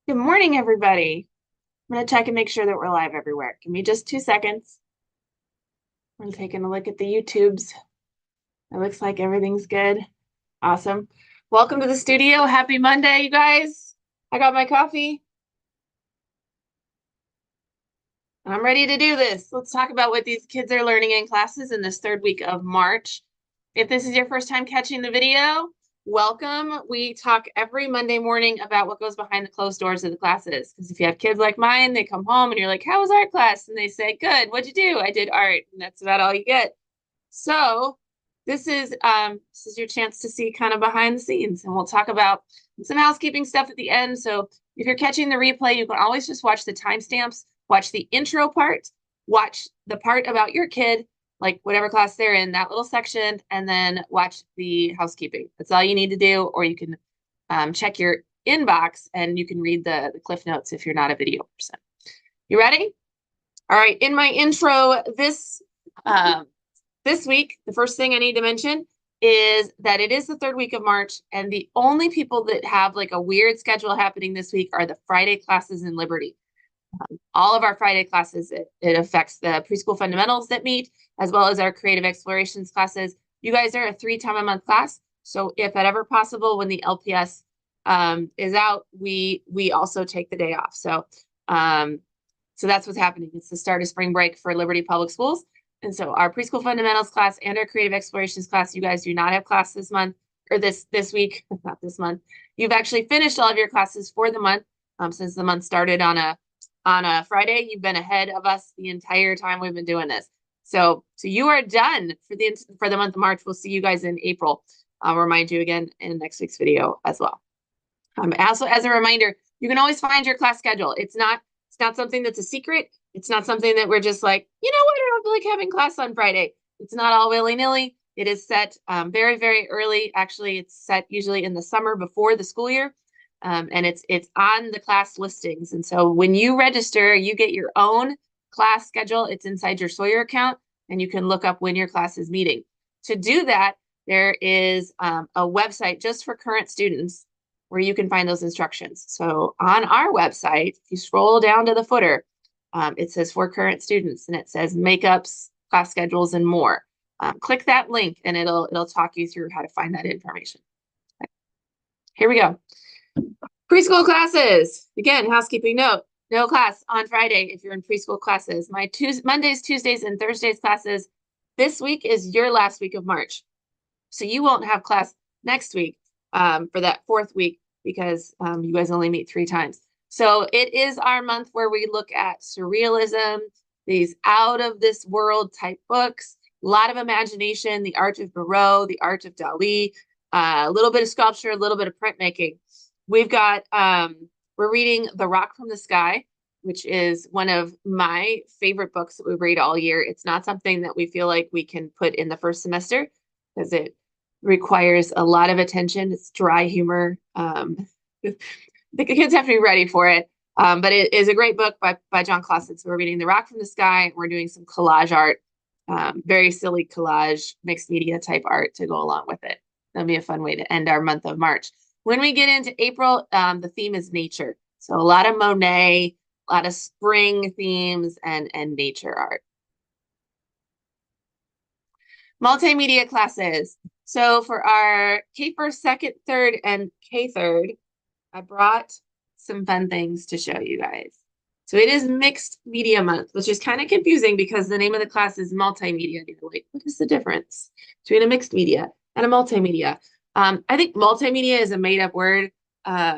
Good morning, everybody. I'm going to check and make sure that we're live everywhere. Give me just 2 seconds. I'm taking a look at the YouTubes. It looks like everything's good. Awesome. Welcome to the studio. Happy Monday, you guys. I got my coffee. I'm ready to do this. Let's talk about what these kids are learning in classes in this third week of March. If this is your first time catching the video, welcome. We talk every Monday morning about what goes behind the closed doors of the classes. Because if you have kids like mine, they come home and you're like, how was art class? And they say, good, what'd you do? I did art. And that's about all you get. So this is your chance to see kind of behind the scenes. And we'll talk about some housekeeping stuff at the end. So if you're catching the replay, you can always just watch the timestamps, watch the intro part, watch the part about your kid, like whatever class they're in, that little section, and then watch the housekeeping. That's all you need to do, or you can check your inbox and you can read the Cliff Notes if you're not a video person. You ready? All right, in my intro this week, the first thing I need to mention is that it is the third week of March, and the only people that have like a weird schedule happening this week are the Friday classes in Liberty. All of our Friday classes, it affects the preschool fundamentals that meet, as well as our creative explorations classes. You guys are a 3-time-a-month class. So if at ever possible, when the LPS is out, we also take the day off. So that's what's happening. It's the start of spring break for Liberty Public Schools. And so our preschool fundamentals class and our creative explorations class, you guys do not have class this month or this week, not this month. You've actually finished all of your classes for the month since the month started on a Friday. You've been ahead of us the entire time we've been doing this. So you are done for the month of March. We'll see you guys in April. I'll remind you again in next week's video as well. Also, as a reminder, you can always find your class schedule. It's not something that's a secret. It's not something that we're just like, you know what, I don't feel like having class on Friday. It's not all willy-nilly. It is set very, very early. Actually, it's set usually in the summer before the school year. And it's on the class listings. And so when you register, you get your own class schedule. It's inside your Sawyer account, and you can look up when your class is meeting. To do that, there is a website just for current students where you can find those instructions. So on our website, if you scroll down to the footer, it says for current students, and it says makeups, class schedules, and more. Click that link, and it'll talk you through how to find that information. Okay. Here we go. Preschool classes. Again, housekeeping note, no class on Friday if you're in preschool classes. My Mondays, Tuesdays, and Thursdays classes this week is your last week of March. So you won't have class next week for that fourth week because you guys only meet 3 times. So it is our month where we look at surrealism, these out of this world type books, a lot of imagination, the art of Barreau, the art of Dali, a little bit of sculpture, a little bit of printmaking. We've got, we're reading The Rock from the Sky, which is one of my favorite books that we read all year. It's not something that we feel like we can put in the first semester because it requires a lot of attention. It's dry humor. The kids have to be ready for it. But it is a great book by John Clausen. So we're reading The Rock from the Sky. We're doing some collage art, very silly collage, mixed media type art to go along with it. That'll be a fun way to end our month of March. When we get into April, the theme is nature. So a lot of Monet, a lot of spring themes and nature art. Multimedia classes. So for our K-1st, 2nd, 3rd, and K-3rd, I brought some fun things to show you guys. So it is mixed media month, which is kind of confusing because the name of the class is multimedia. You're like, what is the difference between a mixed media and a multimedia? I think multimedia is a made-up word, and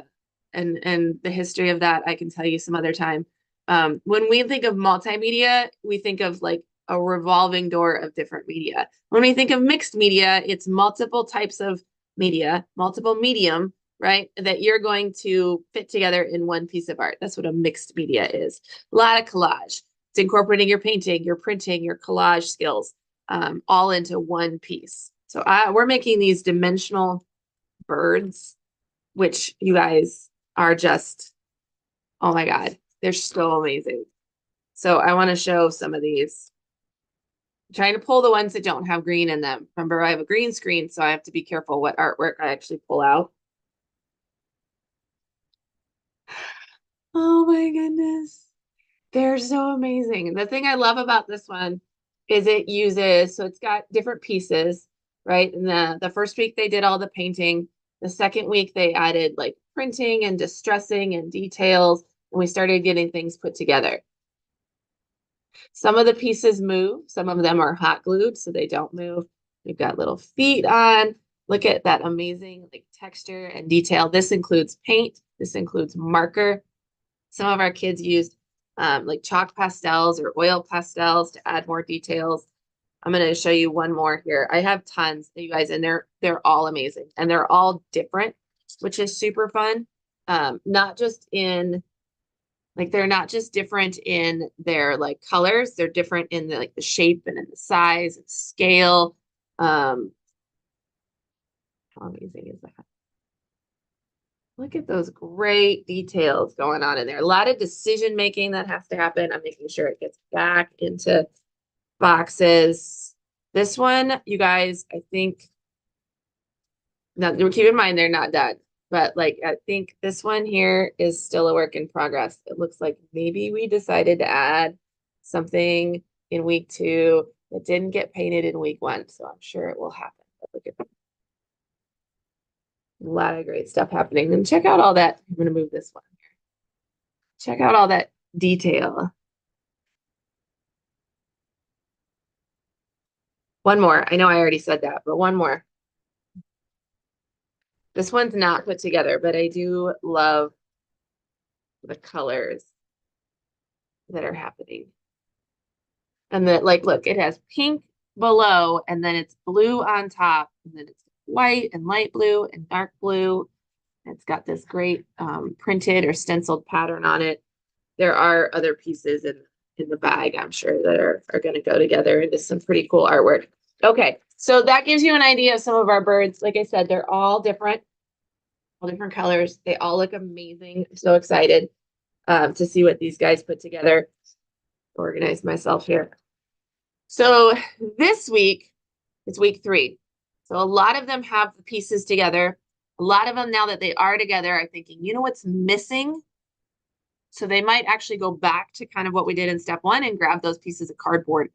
the history of that I can tell you some other time. When we think of multimedia, we think of like a revolving door of different media. When we think of mixed media, it's multiple types of media, multiple medium, right, that you're going to fit together in one piece of art. That's what a mixed media is. A lot of collage. It's incorporating your painting, your printing, your collage skills, all into one piece. So we're making these dimensional birds, which you guys are just, oh my God, they're so amazing. So I want to show some of these. I'm trying to pull the ones that don't have green in them. Remember, I have a green screen, so I have to be careful what artwork I actually pull out. Oh my goodness. They're so amazing. The thing I love about this one is it uses, so it's got different pieces, right? And the first week they did all the painting. The second week they added like printing and distressing and details, and we started getting things put together. Some of the pieces move, some of them are hot glued, so they don't move. We've got little feet on. Look at that amazing like texture and detail. This includes paint, this includes marker. Some of our kids used like chalk pastels or oil pastels to add more details. I'm going to show you one more here. I have tons, you guys, and they're all amazing and they're all different, which is super fun. Not just in like they're not just different in their like colors, they're different in the like the shape and in the size and scale. How amazing is that? Look at those great details going on in there. A lot of decision making that has to happen. I'm making sure it gets back into boxes. This one, you guys, I think, now keep in mind they're not done, but like I think this one here is still a work in progress. It looks like maybe we decided to add something in week 2 that didn't get painted in week 1. So I'm sure it will happen. But look at that. A lot of great stuff happening. And check out all that. I'm going to move this one here. Check out all that detail. One more. I know I already said that, but one more. This one's not put together, but I do love the colors that are happening. And that, like, look, it has pink below, and then it's blue on top, and then it's white and light blue and dark blue. It's got this great printed or stenciled pattern on it. There are other pieces in the bag, I'm sure, that are going to go together into some pretty cool artwork. Okay, so that gives you an idea of some of our birds. Like I said, they're all different colors. They all look amazing. I'm so excited to see what these guys put together. Organize myself here. So this week, it's week 3. So a lot of them have the pieces together. A lot of them, now that they are together, are thinking, you know what's missing? So they might actually go back to kind of what we did in step 1 and grab those pieces of cardboard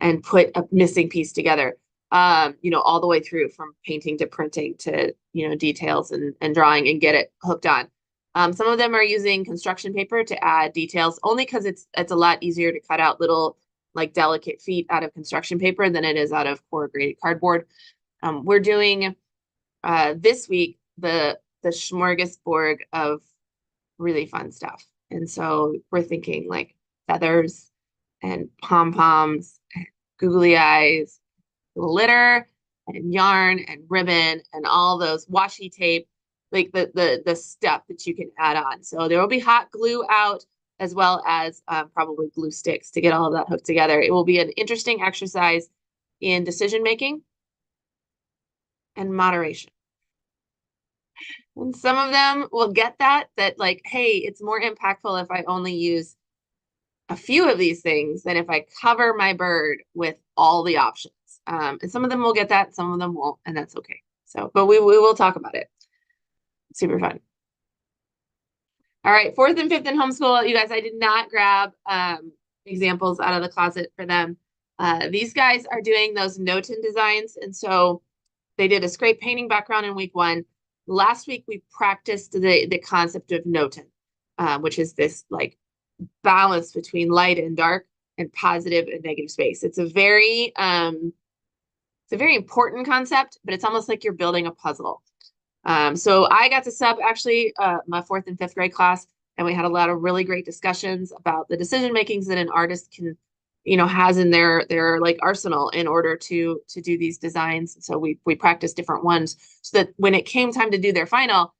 and put a missing piece together. You know, all the way through from painting to printing to, you know, details and drawing and get it hooked on. Some of them are using construction paper to add details, only because it's a lot easier to cut out little like delicate feet out of construction paper than it is out of corrugated cardboard. We're doing this week the smorgasbord of really fun stuff. And so we're thinking like feathers and pom-poms and googly eyes, glitter and yarn and ribbon and all those washi tape, like the stuff that you can add on. So there will be hot glue out as well as probably glue sticks to get all of that hooked together. It will be an interesting exercise in decision making and moderation. And some of them will get that like, hey, it's more impactful if I only use a few of these things than if I cover my bird with all the options. And some of them will get that, some of them won't, and that's okay. So, but we will talk about it. Super fun. All right, 4th and 5th in homeschool, you guys, I did not grab examples out of the closet for them. These guys are doing those Noten designs, and so they did a scrape painting background in week 1. Last week, we practiced the concept of Noten, which is this like balance between light and dark and positive and negative space. It's a very important concept, but it's almost like you're building a puzzle. So I got to sub actually my 4th and 5th grade class, and we had a lot of really great discussions about the decision makings that an artist can, you know, has in their like arsenal in order to do these designs. So we practiced different ones so that when it came time to do their final,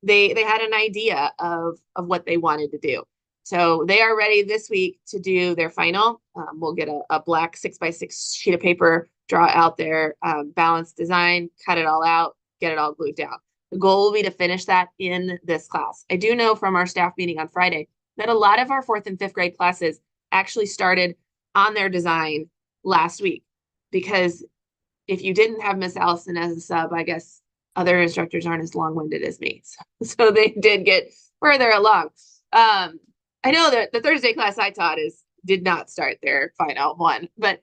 they had an idea of what they wanted to do. So they are ready this week to do their final. We'll get a black 6x6 sheet of paper, draw out their balanced design, cut it all out, get it all glued down. The goal will be to finish that in this class. I do know from our staff meeting on Friday that a lot of our 4th and 5th grade classes actually started on their design last week, because if you didn't have Miss Allison as a sub, I guess other instructors aren't as long-winded as me. So they did get further along. I know that the Thursday class I taught did not start their final one, but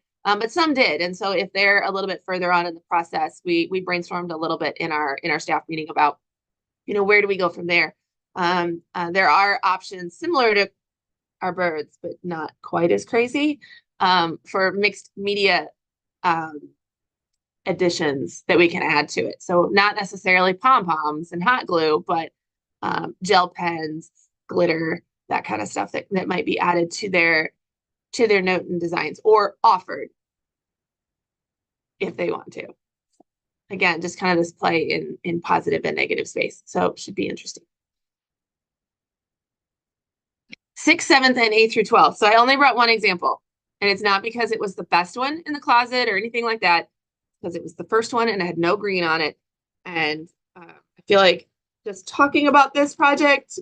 some did. And so if they're a little bit further on in the process, we brainstormed a little bit in our staff meeting about, where do we go from there? There are options similar to our birds, but not quite as crazy, for mixed media additions that we can add to it. So not necessarily pom-poms and hot glue, but gel pens, glitter, that kind of stuff that might be added to their note and designs, or offered if they want to. Again, just kind of this play in positive and negative space. So it should be interesting. 6th, 7th, and 8th through 12th. So I only brought one example, and it's not because it was the best one in the closet or anything like that, because it was the first one and it had no green on it. And I feel like just talking about this project,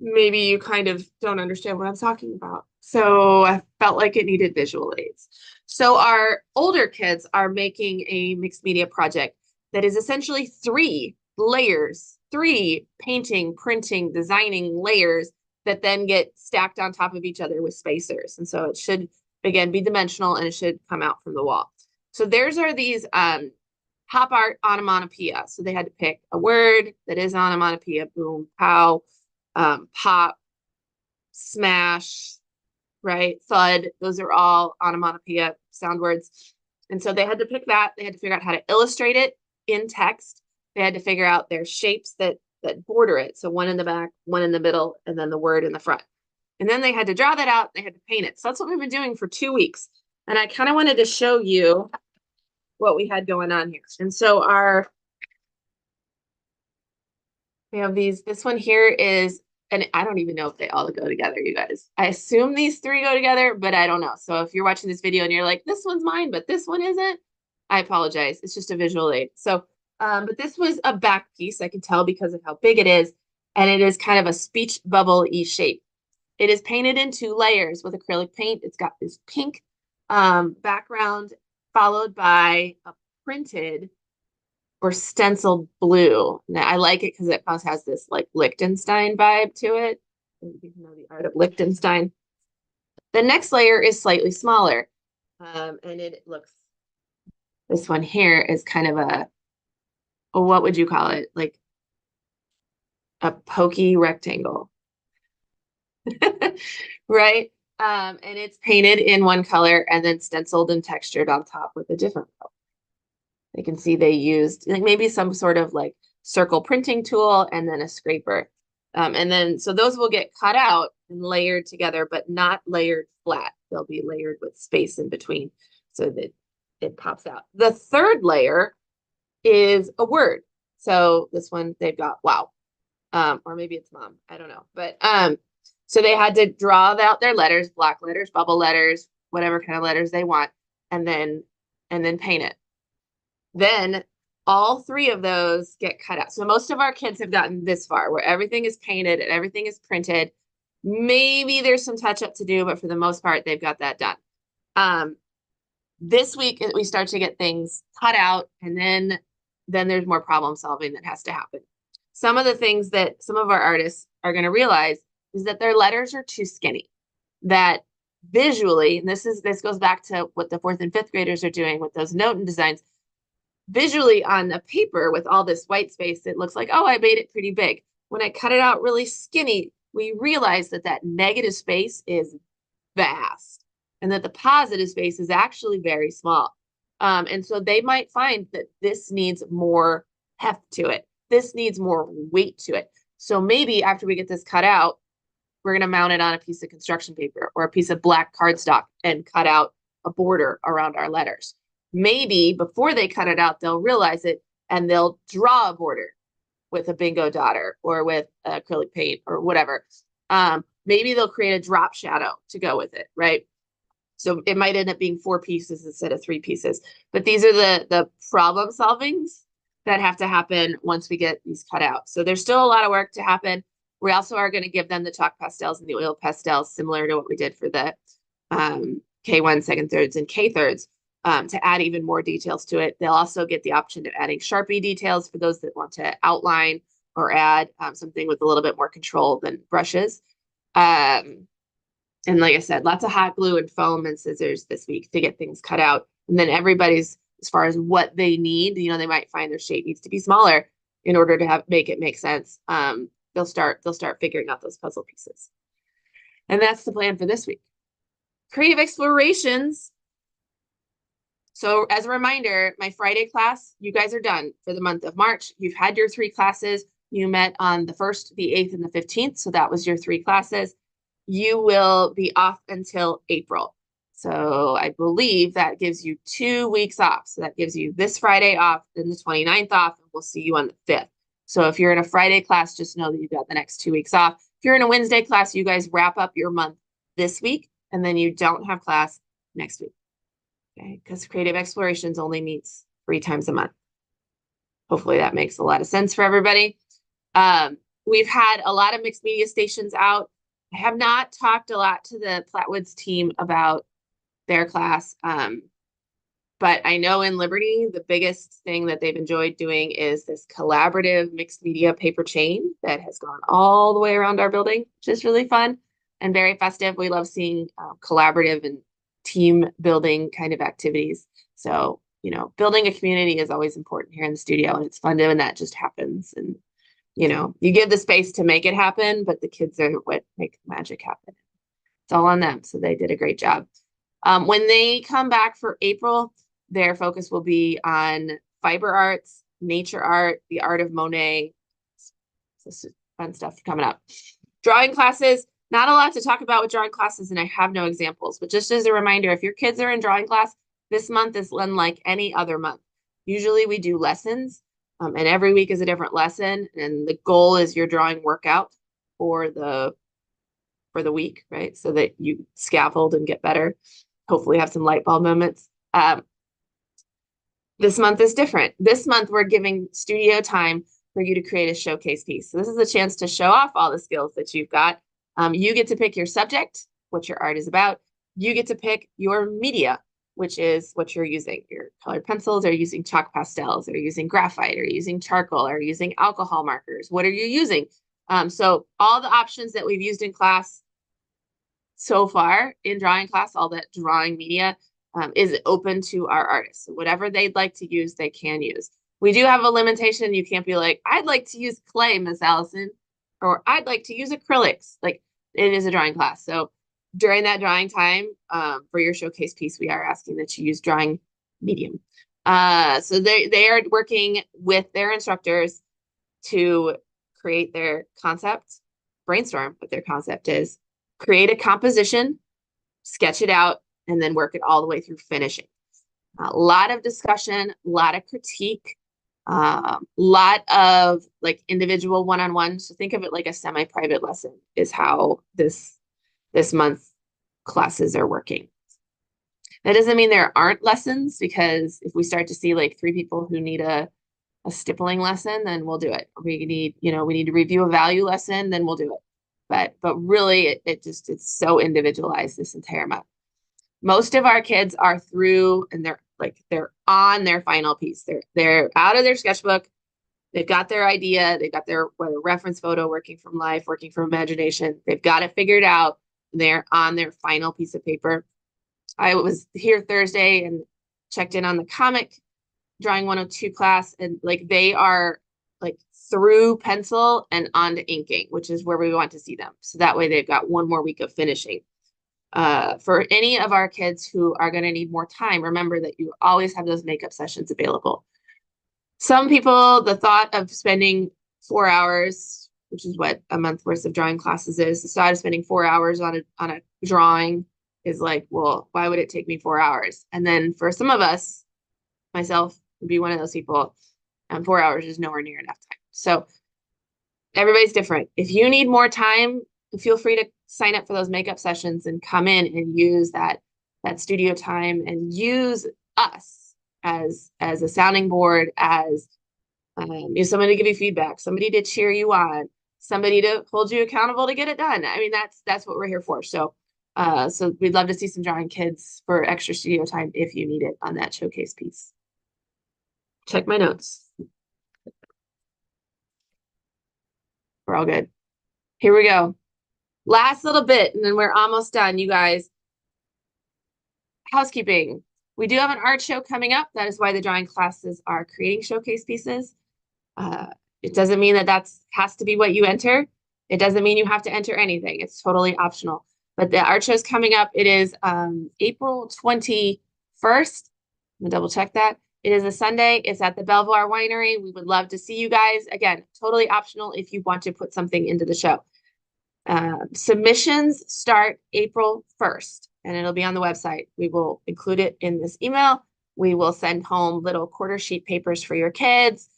maybe you kind of don't understand what I'm talking about. So I felt like it needed visual aids. So our older kids are making a mixed media project that is essentially 3 layers, 3 painting, printing, designing layers that then get stacked on top of each other with spacers. And so it should, again, be dimensional, and it should come out from the wall. So theirs are these pop art onomatopoeia. So they had to pick a word that is onomatopoeia: boom, pow, pop, smash, right? Thud. Those are all onomatopoeia sound words. And so they had to pick that. They had to figure out how to illustrate it in text. They had to figure out their shapes that border it. So one in the back, one in the middle, and then the word in the front. And then they had to draw that out. They had to paint it. So that's what we've been doing for 2 weeks. And I kind of wanted to show you what we had going on here. And so we have this one here is, and I don't even know if they all go together, you guys. I assume these 3 go together, but I don't know. So if you're watching this video and you're like, this one's mine, but this one isn't, I apologize. It's just a visual aid. So, but this was a back piece, I can tell because of how big it is. And it is kind of a speech bubble-y shape. It is painted in 2 layers with acrylic paint. It's got this pink background followed by a printed or stenciled blue. Now, I like it because it also has this like Liechtenstein vibe to it. You know, the art of Liechtenstein. The next layer is slightly smaller. And it looks, this one here is kind of what would you call it? Like a pokey rectangle. Right? And it's painted in one color and then stenciled and textured on top with a different color. You can see they used like maybe some sort of like circle printing tool and then a scraper. And then, so those will get cut out and layered together, but not layered flat. They'll be layered with space in between so that it pops out. The 3rd layer is a word. So this one, they've got wow. Or maybe it's mom, I don't know. But so they had to draw out their letters, block letters, bubble letters, whatever kind of letters they want, and then paint it. Then all 3 of those get cut out. So most of our kids have gotten this far where everything is painted and everything is printed. Maybe there's some touch up to do, but for the most part, they've got that done. This week we start to get things cut out, and then there's more problem solving that has to happen. Some of the things that some of our artists are going to realize is that their letters are too skinny, that visually, and this goes back to what the 4th and 5th graders are doing with those note and designs. Visually on the paper with all this white space, it looks like, oh, I made it pretty big. When I cut it out really skinny, we realize that negative space is vast and that the positive space is actually very small. And so they might find that this needs more heft to it. This needs more weight to it. So maybe after we get this cut out, we're going to mount it on a piece of construction paper or a piece of black cardstock and cut out a border around our letters. Maybe before they cut it out, they'll realize it and they'll draw a border with a bingo dotter or with acrylic paint or whatever. Maybe they'll create a drop shadow to go with it, right? So it might end up being 4 pieces instead of 3 pieces. But these are the problem solvings that have to happen once we get these cut out. So there's still a lot of work to happen. We also are going to give them the chalk pastels and the oil pastels, similar to what we did for the K1, 2nd, 3rds, and K3rds. To add even more details to it. They'll also get the option of adding Sharpie details for those that want to outline or add something with a little bit more control than brushes. And like I said, lots of hot glue and foam and scissors this week to get things cut out. And then everybody's, as far as what they need, they might find their shape needs to be smaller in order to make it make sense. They'll start figuring out those puzzle pieces. And that's the plan for this week. Creative explorations. So as a reminder, my Friday class, you guys are done for the month of March. You've had your 3 classes. You met on the 1st, the 8th, and the 15th. So that was your 3 classes. You will be off until April. So I believe that gives you 2 weeks off. So that gives you this Friday off, then the 29th off, and we'll see you on the 5th. So if you're in a Friday class, just know that you've got the next 2 weeks off. If you're in a Wednesday class, you guys wrap up your month this week, and then you don't have class next week. Okay, because Creative Explorations only meets 3 times a month. Hopefully that makes a lot of sense for everybody. We've had a lot of mixed media stations out. I have not talked a lot to the Flatwoods team about their class. But I know in Liberty, the biggest thing that they've enjoyed doing is this collaborative mixed media paper chain that has gone all the way around our building, which is really fun and very festive. We love seeing collaborative and team building kind of activities. So, building a community is always important here in the studio, and it's fun when that just happens. And, you give the space to make it happen, but the kids are what make magic happen. It's all on them. So they did a great job. When they come back for April, their focus will be on fiber arts, nature art, the art of Monet. So fun stuff coming up. Drawing classes, not a lot to talk about with drawing classes, and I have no examples, but just as a reminder, if your kids are in drawing class, this month is unlike any other month. Usually we do lessons, and every week is a different lesson, and the goal is your drawing workout for the week, right? So that you scaffold and get better, hopefully have some light bulb moments. This month is different. This month we're giving studio time for you to create a showcase piece. So this is a chance to show off all the skills that you've got. You get to pick your subject, what your art is about. You get to pick your media, which is what you're using. Your colored pencils, are you using chalk pastels, are you using graphite, are you using charcoal, are you using alcohol markers? What are you using? So all the options that we've used in class so far in drawing class, all that drawing media is open to our artists. So whatever they'd like to use, they can use. We do have a limitation. You can't be like, I'd like to use clay, Miss Allison, or I'd like to use acrylics. Like, it is a drawing class. So during that drawing time, for your showcase piece, we are asking that you use drawing medium. So they are working with their instructors to create their concept, brainstorm what their concept is, create a composition, sketch it out, and then work it all the way through finishing. A lot of discussion, a lot of critique, lot of like individual one-on-one. So think of it like a semi-private lesson is how this month classes are working. That doesn't mean there aren't lessons, because if we start to see like 3 people who need a stippling lesson, then we'll do it. We need, we need to review a value lesson, then we'll do it. But really it's so individualized this entire month. Most of our kids are through and they're on their final piece. They're out of their sketchbook. They've got their idea. They've got their reference photo, working from life, working from imagination. They've got it figured out. They're on their final piece of paper. I was here Thursday and checked in on the comic drawing 102 class, and like they are like through pencil and onto inking, which is where we want to see them. So that way they've got 1 more week of finishing. For any of our kids who are going to need more time, remember that you always have those makeup sessions available. Some people, the thought of spending 4 hours, which is what a month worth of drawing classes is, the thought of spending 4 hours on a drawing is like, well, why would it take me 4 hours? And then for some of us, myself would be one of those people, 4 hours is nowhere near enough time. So everybody's different. If you need more time, feel free to sign up for those makeup sessions and come in and use that studio time and use us as a sounding board, as somebody to give you feedback, somebody to cheer you on, somebody to hold you accountable to get it done. I mean, that's what we're here for. So we'd love to see some drawing kids for extra studio time if you need it on that showcase piece. Check my notes. We're all good. Here we go. Last little bit, and then we're almost done, you guys. Housekeeping. We do have an art show coming up. That is why the drawing classes are creating showcase pieces. Uh, it doesn't mean that has to be what you enter. It doesn't mean you have to enter anything. It's totally optional. But the art show is coming up. It is April 21st. I'm gonna double check that. It is a Sunday. It's at the Belvoir Winery. We would love to see you guys. Again, totally optional if you want to put something into the show. Submissions start April 1st, and it'll be on the website. We will include it in this email. We will send home little quarter sheet papers for your kids,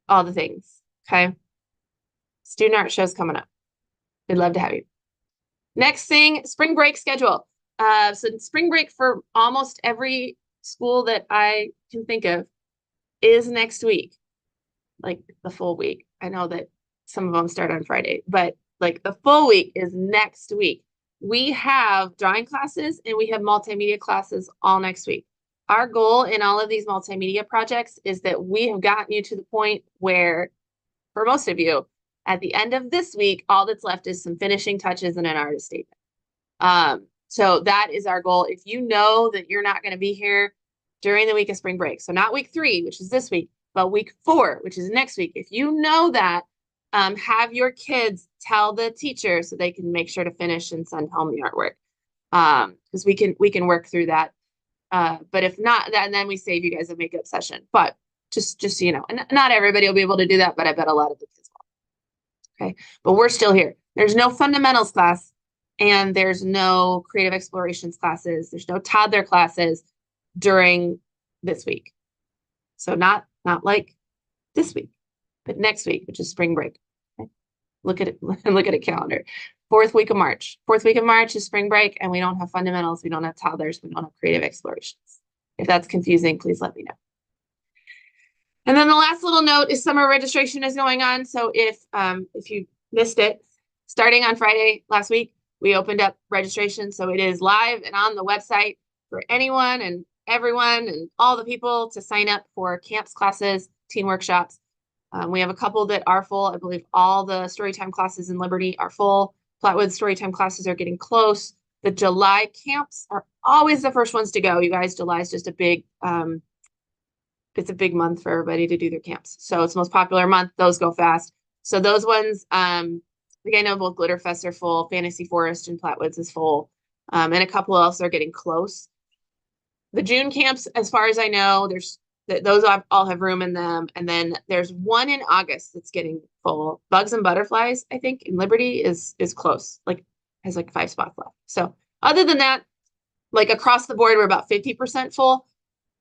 all the things. Okay. Student art show's coming up. We'd love to have you. Next thing, spring break schedule. So spring break for almost every school that I can think of is next week, like the full week. I know that some of them start on Friday, but like the full week is next week. We have drawing classes and we have multimedia classes all next week. Our goal in all of these multimedia projects is that we have gotten you to the point where, for most of you, at the end of this week, all that's left is some finishing touches and an artist statement. So that is our goal. If you know that you're not going to be here during the week of spring break, so not week 3, which is this week, but week 4, which is next week, if you know that, have your kids tell the teacher so they can make sure to finish and send home the artwork. Because we can work through that. But if not, then we save you guys a makeup session. But just so you know, and not everybody will be able to do that, but I bet a lot of the kids will. Okay, but we're still here. There's no fundamentals class, and there's no creative explorations classes. There's no toddler classes during this week. So not like this week, but next week, which is spring break. Okay? Look at it and look at a calendar. 4th week of March. 4th week of March is spring break, and we don't have fundamentals. We don't have toddlers. We don't have creative explorations. If that's confusing, please let me know. And then the last little note is summer registration is going on. So if you missed it, starting on Friday last week, we opened up registration. So it is live and on the website for anyone and everyone and all the people to sign up for camps, classes, teen workshops. We have a couple that are full. I believe all the storytime classes in Liberty are full. Flatwood storytime classes are getting close. The July camps are always the first ones to go. You guys, July is just a big, it's a big month for everybody to do their camps. So it's the most popular month. Those go fast. So those ones, I think I know both Glitterfests are full. Fantasy Forest and Flatwoods is full. And a couple else are getting close. The June camps, as far as I know, those all have room in them. And then there's one in August that's getting full. Bugs and Butterflies, I think, in Liberty is close, like has like 5 spots left. So other than that, like across the board, we're about 50% full.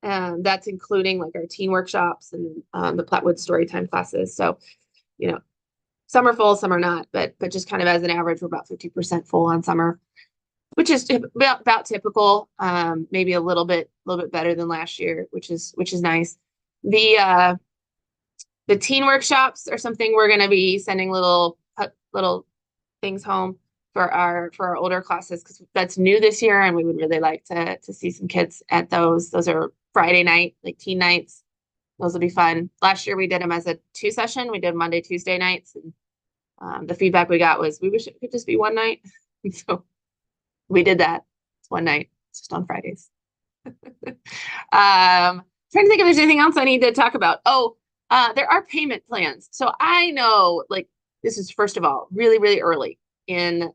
And that's including like our teen workshops and the Flatwood storytime classes. So, you know, some are full, some are not, but just kind of as an average, we're about 50% full on summer, which is about typical. Maybe a little bit better than last year, which is nice. The teen workshops are something we're going to be sending little things home for our older classes, because that's new this year, and we would really like to see some kids at those. Those are Friday night, like teen nights. Those will be fun. Last year we did them as a 2 session. We did Monday, Tuesday nights, and the feedback we got was we wish it could just be one night. So we did that. It's one night. It's just on Fridays. Trying to think if there's anything else I need to talk about. Oh, there are payment plans. So I know, like, this is, first of all, really, really early in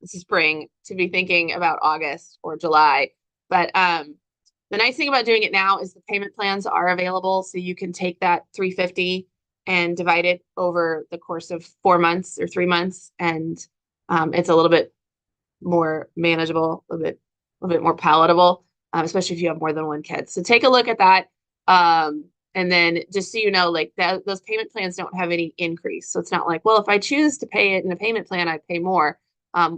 the spring to be thinking about August or July. But the nice thing about doing it now is the payment plans are available. So you can take that $350 and divide it over the course of 4 months or 3 months. And it's a little bit more manageable, a little bit more palatable, especially if you have more than one kid. So take a look at that. And then just so you know, like those payment plans don't have any increase. So it's not like, well, if I choose to pay it in a payment plan, I pay more.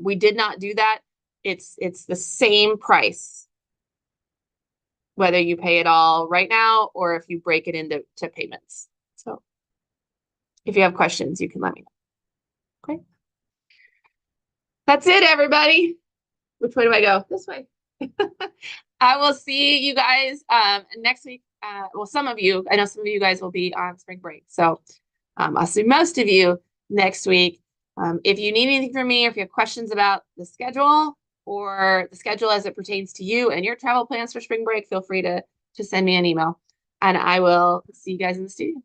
We did not do that. It's the same price, whether you pay it all right now or if you break it into payments. So if you have questions, you can let me know. Okay. That's it, everybody. Which way do I go? This way. I will see you guys next week. Well, some of you, I know some of you guys will be on spring break. So I'll see most of you next week. If you need anything from me, or if you have questions about the schedule or the schedule as it pertains to you and your travel plans for spring break, feel free to send me an email, and I will see you guys in the studio.